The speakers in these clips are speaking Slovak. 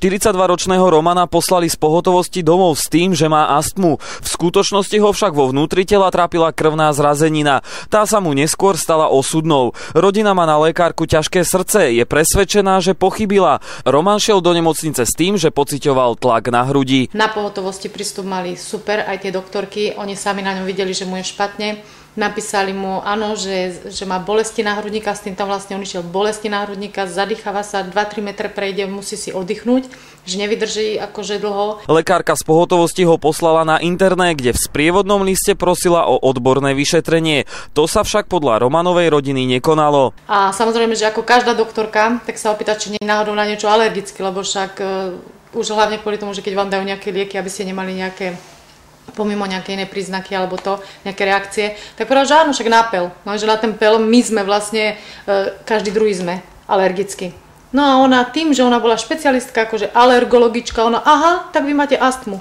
42-ročného Romana poslali z pohotovosti domov s tým, že má astmu. V skutočnosti ho však vo vnútri tela trápila krvná zrazenina. Tá sa mu neskôr stala osudnou. Rodina má na lekárku ťažké srdce, je presvedčená, že pochybila. Roman šiel do nemocnice s tým, že pociťoval tlak na hrudi. Na pohotovosti prístup mali super, aj tie doktorky, oni sami na ňom videli, že mu je špatne. Napísali mu, áno, že má bolesti náhrudníka, s tým tam vlastne on išiel bolesti náhrudníka, zadýchava sa, 2-3 metre prejde, musí si oddychnúť, že nevydrží akože dlho. Lekárka z pohotovosti ho poslala na interné, kde v sprievodnom liste prosila o odborné vyšetrenie. To sa však podľa Romanovej rodiny nekonalo. A samozrejme, že ako každá doktorka, tak sa opýta, či nie je náhodou na niečo alergicky, lebo však už hlavne kvôli tomu, že keď vám dajú nejaké lieky, aby ste nemali nejaké pomimo nejaké iné príznaky alebo to, nejaké reakcie, tak povedal, že áno, však nápel. No, že na ten pel my sme vlastne, každý druhý sme alergicky. No a ona tým, že ona bola špecialistka, akože alergologička, ona, aha, tak vy máte astmu.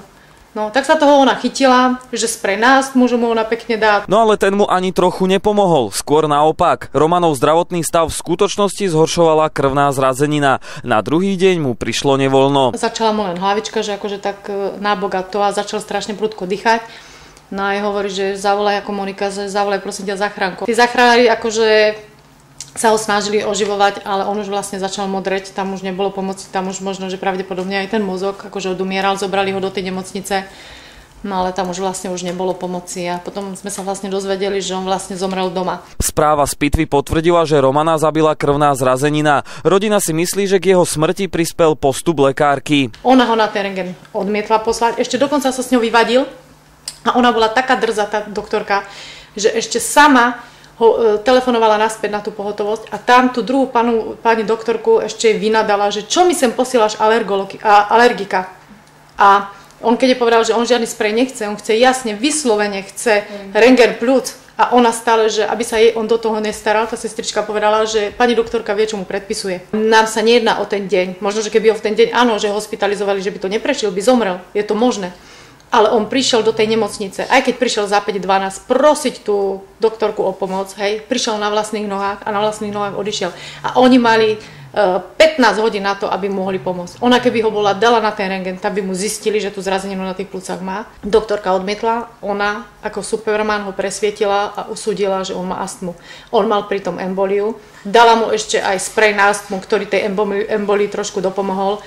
No, tak sa toho ona chytila, že sprej na astmu, že mu ona pekne dá. No ale ten mu ani trochu nepomohol, skôr naopak. Romanov zdravotný stav v skutočnosti zhoršovala krvná zrazenina. Na druhý deň mu prišlo nevoľno. Začala mu len hlavička, že akože tak nábok a to a začal strašne prudko dýchať. No a jej hovorí, že zavolaj ako Monika, že zavolaj prosím ťa záchranku. Tí záchranári akože sa ho snažili oživovať, ale on už vlastne začal modreť, tam už nebolo pomoci, tam už možno, že pravdepodobne aj ten mozog akože odumieral, zobrali ho do tej nemocnice, no ale tam už vlastne už nebolo pomoci a potom sme sa vlastne dozvedeli, že on vlastne zomrel doma. Správa z pitvy potvrdila, že Romana zabila krvná zrazenina. Rodina si myslí, že k jeho smrti prispel postup lekárky. Ona ho na ten rentgen odmietla poslať, ešte dokonca sa s ňou vyvadil a ona bola taká drzá, tá doktorka, že ešte sama ho telefonovala naspäť na tú pohotovosť a tam tú druhú pani doktorku ešte vynadala, že čo mi sem posielaš alergika. A on keď je povedal, že on žiadny sprej nechce, on chce jasne, vyslovene chce rentgen plúc a ona stále, že aby sa jej on do toho nestaral, tá sestrička povedala, že pani doktorka vie, čo mu predpisuje. Nám sa nejedná o ten deň. Možno, že keby ho v ten deň, áno, že hospitalizovali, že by to neprešiel, by zomrel. Je to možné. Ale on prišiel do tej nemocnice, aj keď prišiel za 5:12 prosiť tú doktorku o pomoc, hej, prišiel na vlastných nohách a na vlastných nohách odišiel. A oni mali 15 hodín na to, aby mu mohli pomôcť. Ona keby ho bola dala na ten rentgen, tak by mu zistili, že tú zrazeninu na tých plúcach má. Doktorka odmietla, ona ako Superman ho presvietila a usúdila, že on má astmu. On mal pritom emboliu, dala mu ešte aj sprej na astmu, ktorý tej embolii trošku dopomohol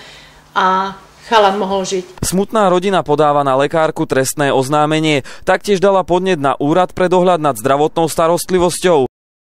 a chalan mohol žiť. Smutná rodina podáva na lekárku trestné oznámenie. Taktiež dala podnet na úrad pre dohľad nad zdravotnou starostlivosťou.